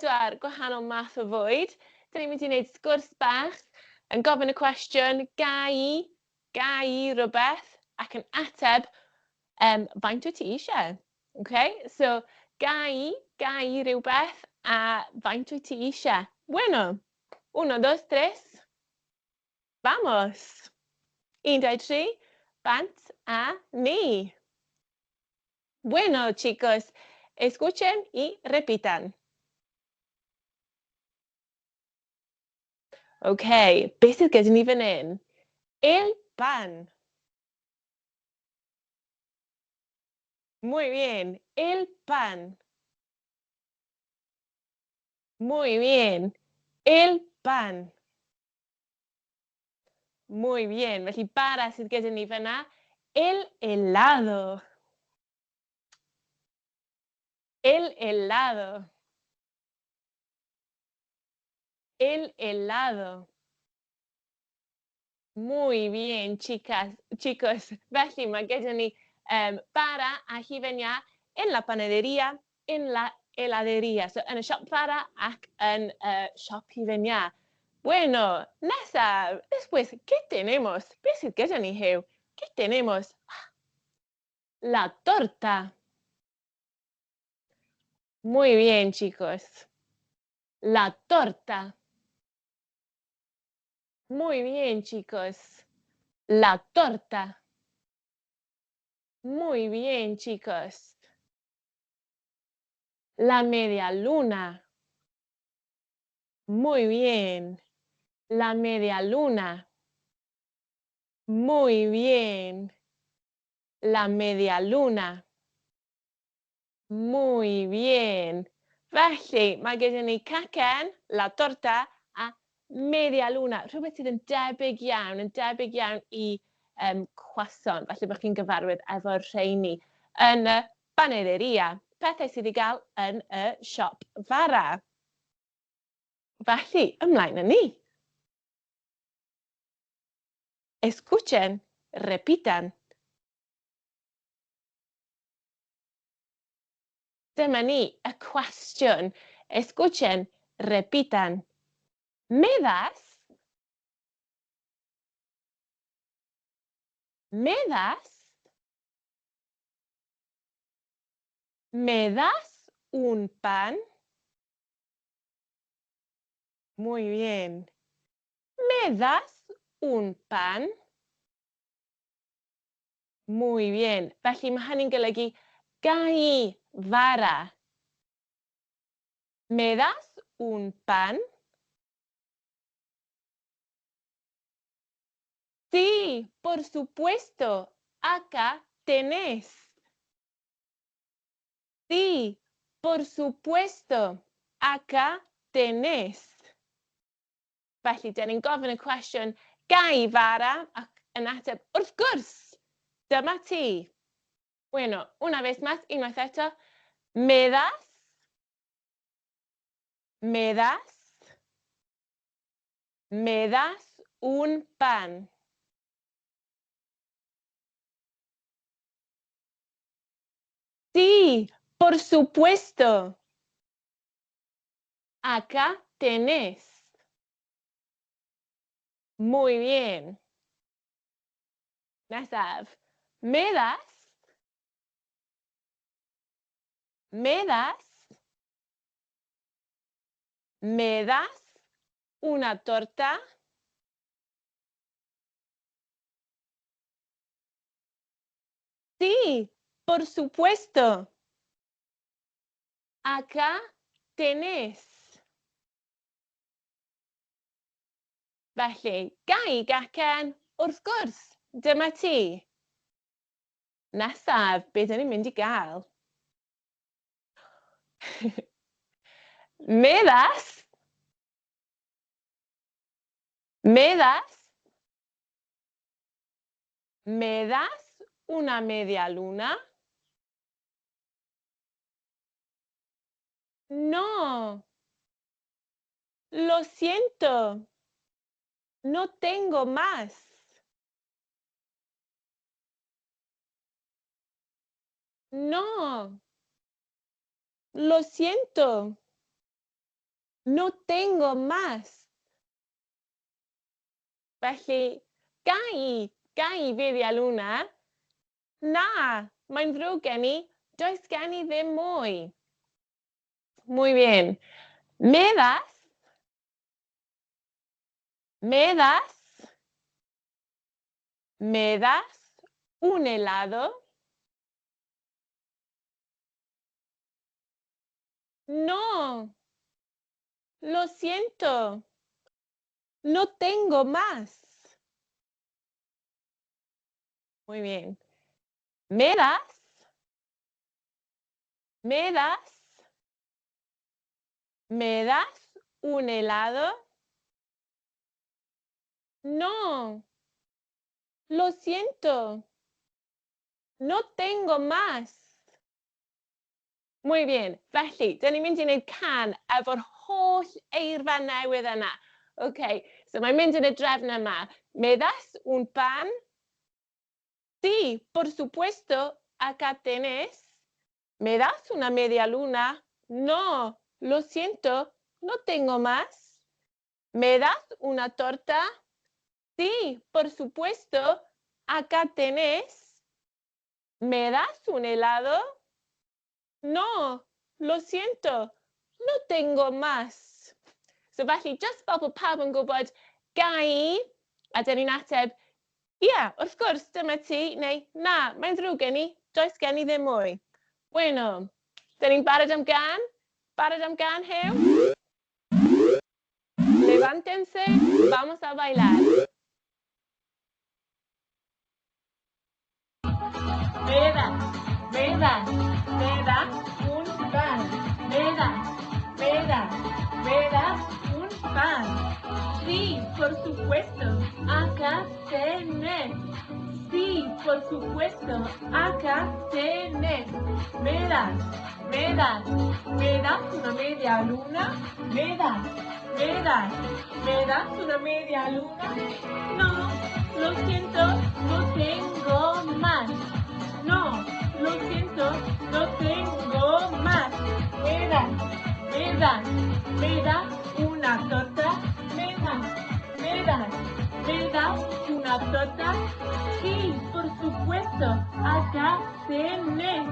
pedwar gwahanol math o fwyd. Dan ni'n mynd i wneud sgwrs bach yn gofyn y cwestiwn ga i rhywbeth ac yn ateb faint wyt ti eisiau. Okay? So, ga i rhywbeth a faint wyt ti eisiau. Bueno, 1, 2, 3. Vamos. 1, 2, 3. Bant a ni. Bueno, chicos, escuchen y repitan. Okay, beth sydd gyda ni fan hyn? El pan. Muy bien, el pan. Muy bien, el pan. Muy bien, felly bara sydd gyda ni fyna. El helado. El helado. El helado. Muy bien, chicos. Felly mae gyda ni bara a hifenia en la panadería, en la heladería. So, yn y siop bara ac yn y siop hifenia. Bueno, nesaf, después, ¿qué tenemos? Beth sydd gyda ni Huw? ¿Qué tenemos? La torta. Muy bien, chicos. La torta. Muy bien, chicos. La torta. Muy bien, chicos. La media luna. Muy bien. La media luna. Muy bien. La media luna. Muy bien. Felly, mae gyda ni cacen, la torta, a media luna. Rhywbeth sydd yn debyg iawn i croissant. Felly bod chi'n gyfarwydd efo'r rheini. Yn y panaderia, pethau sydd i gael yn y siop fara. Felly, ymlaen â ni. Escuchen, repitan. Dyma ni, y cwestiwn. Escuchen, repitan. ¿Me das? ¿Me das? ¿Me das un pan? Muy bien. ¿Me das un pan? Muy bien. Felly mae hynny'n golygu ga i fara. ¿Me das un pan? Sí, por supuesto. Acá tenés. Sí, por supuesto. Acá tenés. Felly, dyn ni'n gofyn y cwestiwn, ga i fara? Ac yn ateb, wrth gwrs, dyma ti. Bueno, una vez más, unwaith eto. ¿Me das? ¿Me das? ¿Me das un pan? Sí, por supuesto. Acá tenés. Muy bien. Nesaf. ¿Me das? ¿Me das? ¿Me das una torta? Sí, por supuesto. Acá tenés. Felly, ga i gacen, wrth gwrs, dyma ti. Nesaf, beth dyn ni'n mynd i gael? ¿Me das? ¿Me das? ¿Me das una media luna? No. Lo siento. No tengo más. No. Lo siento. No tengo más. Felly, gai feddie Luna. Na, mae'n ddrwg gen i. Does gen i ddim mwy. Muy bien. ¿Me das? ¿Me das? ¿Me das un helado? No, lo siento. No tengo más. Muy bien. ¿Me das? ¿Me das? ¿Me das un helado? No, lo siento. No tengo más. Muy bien. Felly, dyn ni'n mynd i wneud can efo'r holl eirfa newydd yna. OK, so mae'n mynd yn y drefn yma. ¿Me das un pan? Sí, por supuesto. Acá tenés. ¿Me das una media luna? No, lo siento. No tengo más. ¿Me das una torta? Sí, por supuesto. Acá tenés. ¿Me das un helado? No, lo siento. No tengo más. So felly, just fel bod pawb yn gwybod gai, a dyn ni'n ateb, ie, wrth gwrs, dyma ti, neu na, mae'n ddrwg gen i, does gen i ddim mwy. Bueno, dyn ni'n barod am gan? Barod am gan, Huw? Levántense, vamos a bailar. Me das un pan. Me das un pan. Sí, por supuesto, acá tenés. Sí, por supuesto, acá tenés. Me das una media luna. Me das una media luna. No, lo siento, no tengo más. No, lo siento, no tengo más. Me das una torta. Me das una torta. Sí, por supuesto, acá tenés.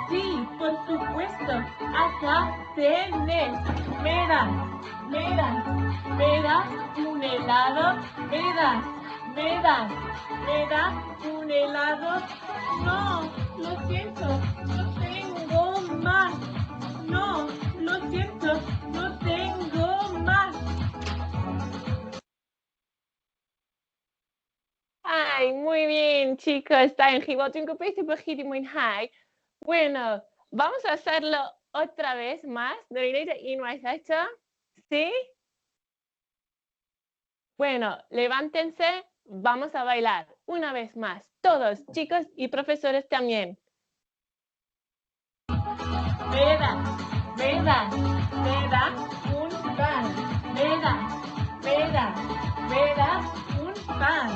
Sí, por supuesto, acá tenés. Me das un helado. Me das un helado. No, lo siento, no tengo más. No, lo siento, no tengo más. Ay, muy bien, chicos. Da chi'n chi. Wel, dwi'n gobeithio bod chi wedi mwynhau. Bueno, vamos a hacerlo otra vez más. Dwi'n gwneud e unwaith eto. ¿Sí? Bueno, levántense. Vamos a bailar una vez más. Todos, chicos y profesores también. Me das un pan. Me das un pan.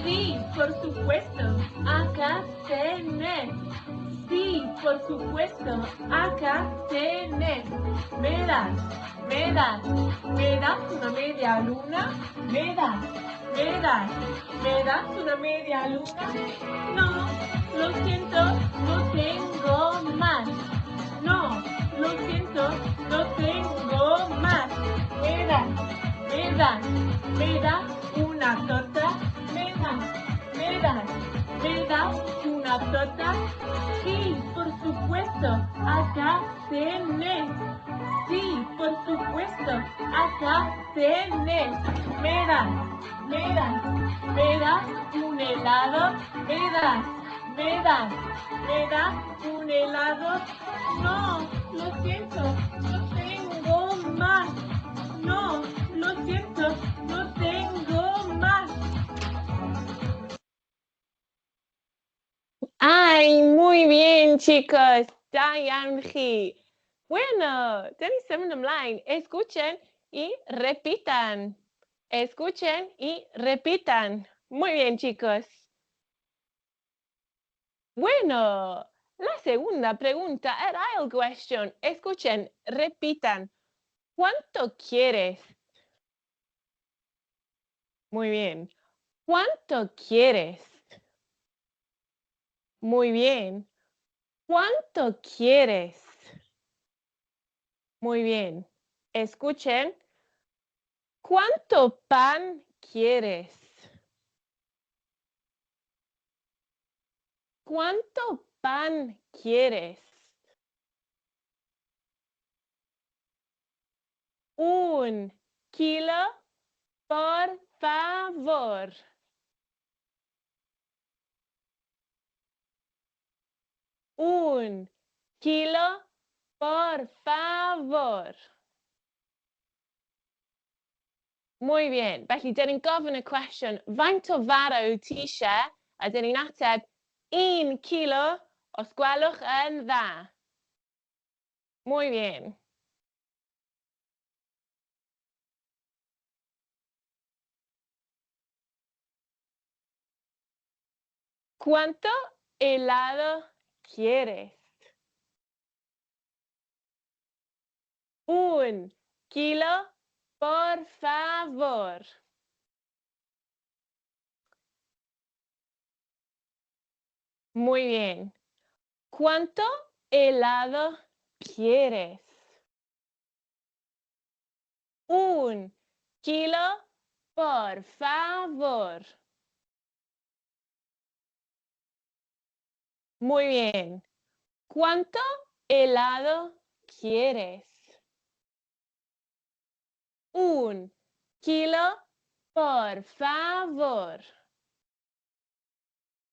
Sí, por supuesto, acá tenés. Sí, por supuesto, acá tenés. Me das una media luna. Me das una media luna. No, lo siento, no tengo más. No, lo siento, no tengo más. Me das una torta. Me das una torta. Sí, por supuesto, acá tenés. Sí, por supuesto, acá tenés. Me das un helado. Me das un helado. No, lo siento, no tengo más. No, lo siento, no tengo más. Ay, muy bien, chicos. Da iawn chi. Bueno, dyn ni symud ymlaen. Escuchen y repitan. Escuchen y repitan. Muy bien, chicos. Bueno, la segunda pregunta, el ail gwestiwn. Escuchen, repitan. ¿Cuánto quieres? Muy bien. ¿Cuánto quieres? Muy bien. ¿Cuánto quieres? Muy bien. Escuchen. ¿Cuánto pan quieres? ¿Cuánto pan quieres? 1 kilo, por favor. 1 kilo, por favor. Muy bien. Felly, dyn ni'n gofyn y cwestiwn, faint o fara wyt ti eisiau? A dyn ni'n ateb 1 kilo os gwelwch yn dda. Muy bien. ¿Cuánto helado quieres? 1 kilo, por favor. Muy bien. ¿Cuánto helado quieres? 1 kilo, por favor. Muy bien. ¿Cuánto helado quieres? 1 kilo, por favor.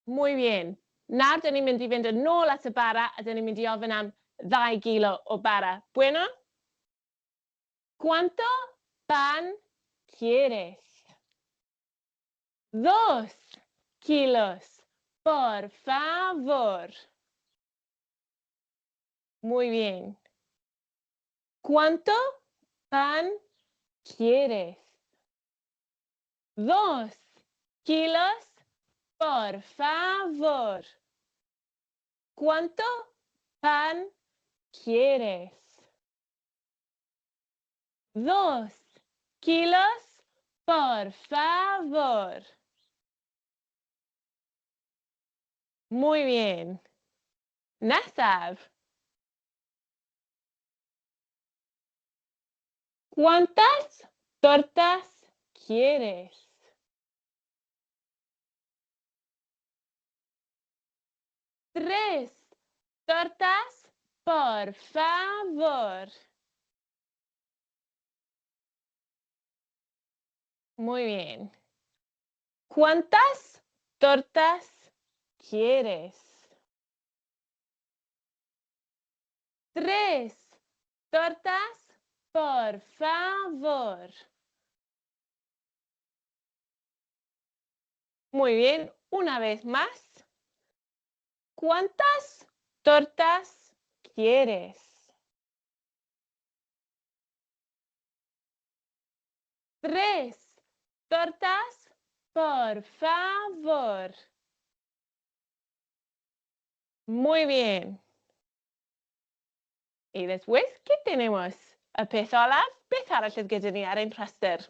Muy bien. Nawr, dyn ni'n mynd i fynd yn ôl at y bara a dyn ni'n mynd i ofyn am 2 kilo o bara. Bueno? ¿Cuánto pan quieres? 2 kilos, por favor. Muy bien. ¿Cuánto pan quieres? 2 kilos, por favor. ¿Cuánto pan quieres? 2 kilos, por favor. Muy bien. Nesaf. ¿Cuántas tortas quieres? 3 tortas, por favor. Muy bien. ¿Cuántas tortas quieres? 3 tortas, por favor. Muy bien. Una vez más. ¿Cuántas tortas quieres? 3 tortas, por favor. Muy bien. Y después, ¿qué tenemos? Y peth olaf, beth arall sydd gyda ni ar ein rhestr?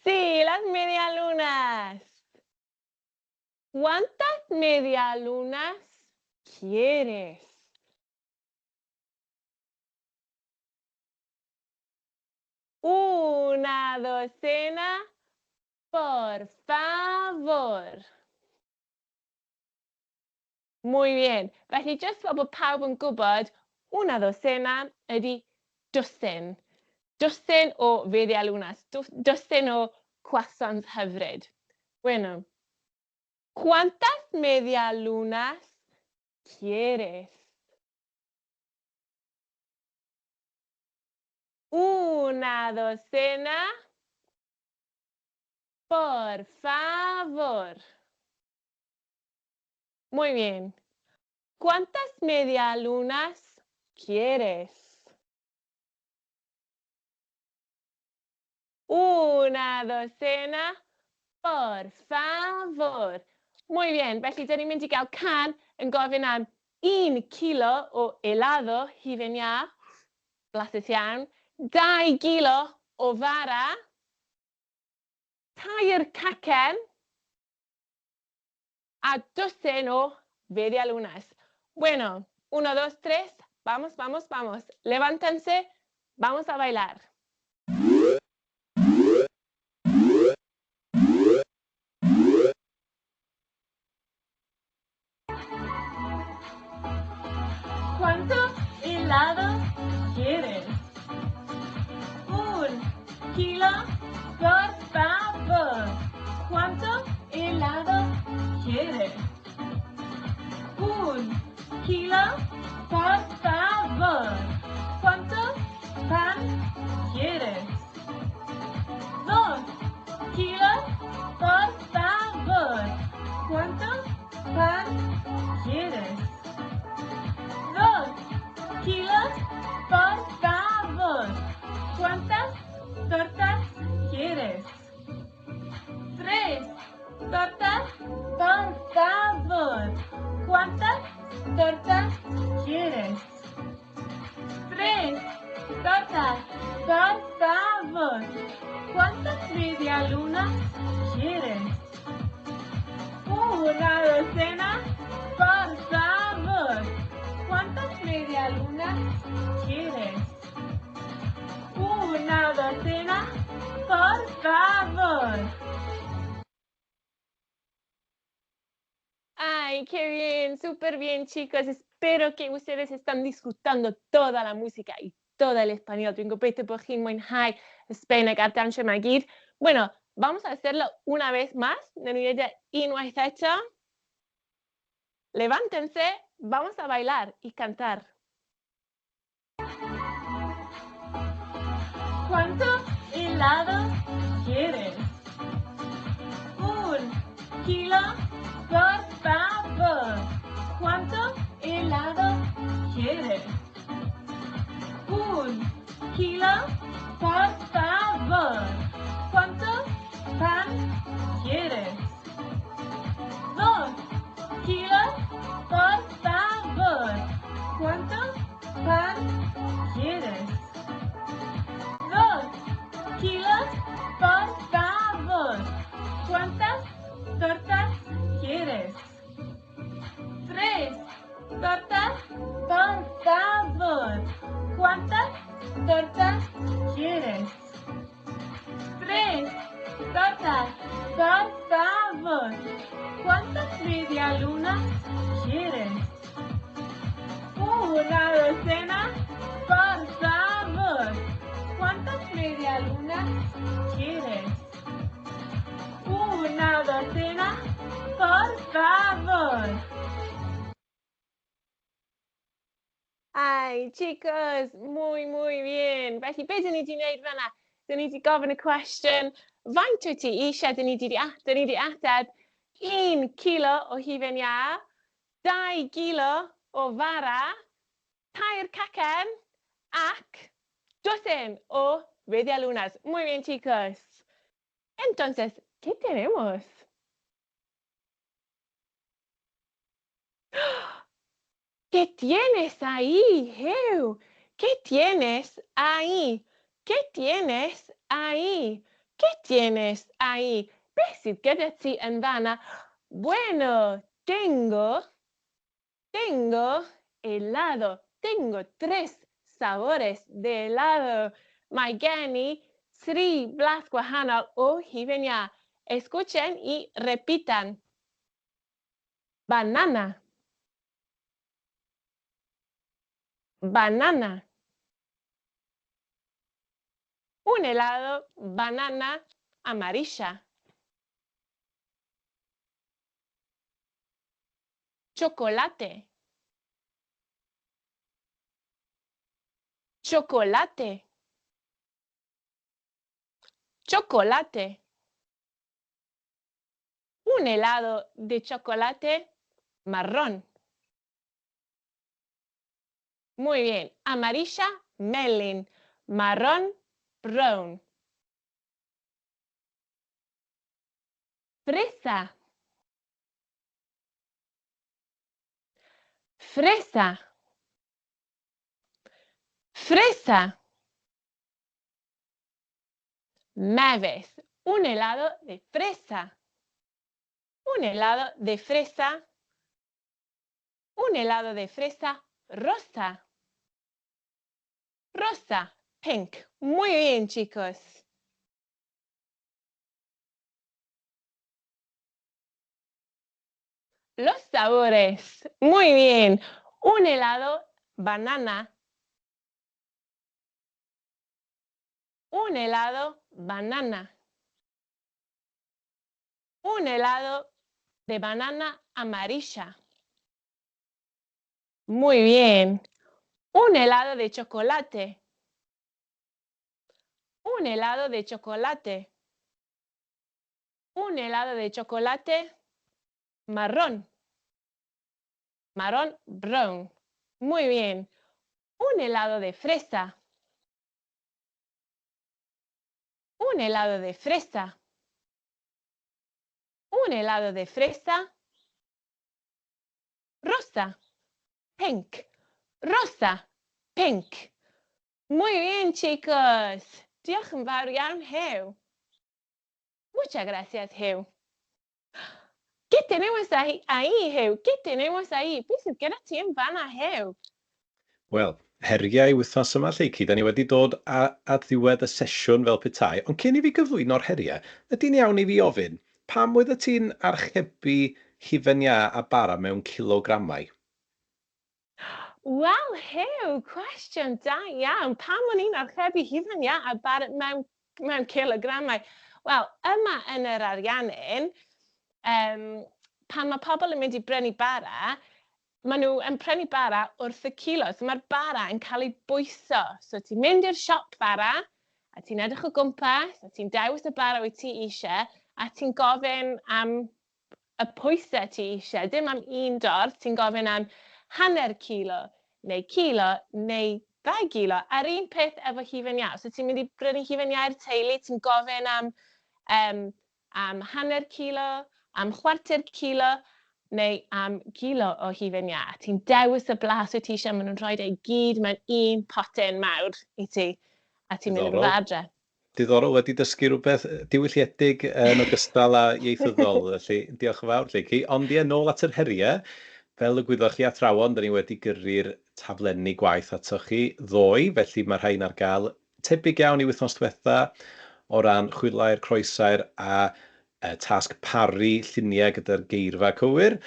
Sí, las medialunas. ¿Cuántas medialunas quieres? 1 docena, por favor. Muy bien. Felly, jyst fel bod pawb yn gwybod, 1 docena ydy dwsin. Dwsin o feddialunas, dwsin o croissants hyfryd. Bueno. ¿Cuántas medialunas quieres? 1 docena, por favor. Muy bien. ¿Cuántas medialunas quieres? 1 docena, por favor. Muy bien. Felly, dyn ni'n mynd i gael can yn gofyn am 1 kilo o helado hufen iâ, blasus iawn, 2 kilo o fara, 2 cacen a 12 o medialunas. Bueno, 1, 2, 3, vamos, vamos, vamos. Levántense, vamos a bailar. ¿Cuánto helado quieres? 1 kilo, por favor. ¿Cuánto helado quieres? 1 kilo, por favor. ¿Cuánto pan quieres? 2 kilos, por favor. ¿Cuánto pan quieres? 2 kilos, por favor. ¿Cuántas tortas quieres? 3 tortas, por favor. ¿Cuántas tortas quieres? 3 tortas, por favor. ¿Cuántas medialunas quieres? 1 docena, por favor. ¿Cuántas medialunas quieres? 1 docena, por favor. Ay, qué bien, súper bien, chicos. Espero que ustedes están disfrutando toda la música y todo el español. Bueno, vamos a hacerlo una vez más. Levántense, vamos a bailar y cantar. ¿Cuánto helado quieres? 1 kilo, por favor. ¿Cuánto helado quieres? 1 kilo, por favor. ¿Cuánto pan quieres? 2 kilos, por favor. ¿Cuánto pan quieres? 2 kilos, por favor. ¿Cuántas tortas quieres? 3 tortas, por favor. ¿Cuántas tortas quieres? 3 tortas, por favor. ¿Cuántas medialunas quieres? 1 docena, por favor. ¿Cuántas medialunas quieres? 1 docena, por favor. Ay, chicos, muy bien. Felly, be dyn ni 'di wneud fan'na? Dyn ni 'di gofyn y cwestiwn, faint wyt ti eisiau? Dyn ni 'di ateb 1 kilo o hufen iâ, 2 kilo o fara, 2 cacen ac 12 o medialunas. Muy bien, chicos. Entonces, ¿qué tenemos? ¿Qué tienes ahí, Hugh? ¿Qué tienes ahí? ¿Qué tienes ahí? ¿Qué tienes ahí? Beth sydd gyda ti yn fan'na? Bueno, tengo helado. Tengo 3 sabores de helado. Mae gen i 3 blas gwahanol o hufen iâ. Escuchen y repitan. Banana. Banana. Un helado banana amarilla. Chocolate. Chocolate. Chocolate. Un helado de chocolate marrón. Muy bien. Amarilla, melon. Marrón, brown. Fresa. Fresa. Fresa. mefus. Un helado de fresa. Un helado de fresa. Un helado de fresa rosa. Rosa, pink. Muy bien, chicos. Los sabores. Muy bien. Un helado banana. Un helado banana. Un helado de banana amarilla. Muy bien. Un helado de chocolate. Un helado de chocolate. Un helado de chocolate marrón. Marrón brown. Muy bien. Un helado de fresa. Un helado de fresa. Un helado de fresa rosa. Pink. Rosa. Pink. Muy bien, chicos. Diolch yn fawr iawn, Hugh. Muchas gracias, Hugh. ¿Qué tenemos ahí, Hugh? ¿Qué tenemos ahí? Beth sydd gyda ti yn fan'na, Hugh? Wel, heriau wythnos yma, Lleuci, da ni wedi dod at ddiwedd y sesiwn fel petai, ond cyn i fi gyflwyno'r heriau, ydy'n iawn i fi ofyn, pam oedd ti'n archebu hufen iâ a bara mewn kilogramau? Wel, Hugh, cwestiwn da iawn. Pam o'n i'n archebu hufen iâ a bara mewn kilogramau? Wel, yma yn yr ariannin, pan mae pobl yn mynd i brynu bara, maen nhw yn prynu bara wrth y kilo. So mae'r bara yn cael ei bwyso. So ti'n mynd i'r siop bara, a ti'n edrych o gwmpas, a ti'n dewis y bara wyt ti eisiau, a ti'n gofyn am y pwysau ti eisiau. Dim am un dorth, ti'n gofyn am hanner kilo, neu 2 kilo. A'r un peth efo hufen iâ. So ti'n mynd i brynu hufen iâ'r teulu, ti'n gofyn am hanner kilo, am chwarter kilo, neu am kilo o hufen iâ. Ti'n dewis y blas wyt ti eisiau, maen nhw'n rhoi ei gyd mewn un potyn mawr i ti, a ti'n mynd yn fy adre. Diddorol, wedi dysgu rhywbeth diwylliedig yn ogystal â ieithyddol, felly diolch yn fawr, Lleuci. Ond ie, nôl at yr heriau, fel y gwyddoch chi athrawon, da ni wedi gyrru'r taflenni gwaith atoch chi ddoe, felly mae rhain ar gael tebyg iawn i wythnos diwetha o ran chwilau'r croesau'r a tasg paru lluniau gyda'r geirfa cywir.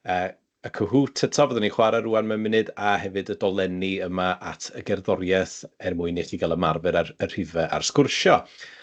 Y Cahoot eto, byddwn ni'n chwarae rwan mewn munud, a hefyd y dolenni yma at y gerddoriaeth mwyn i chi gael ymarfer ar y rhifau a'r sgwrsio.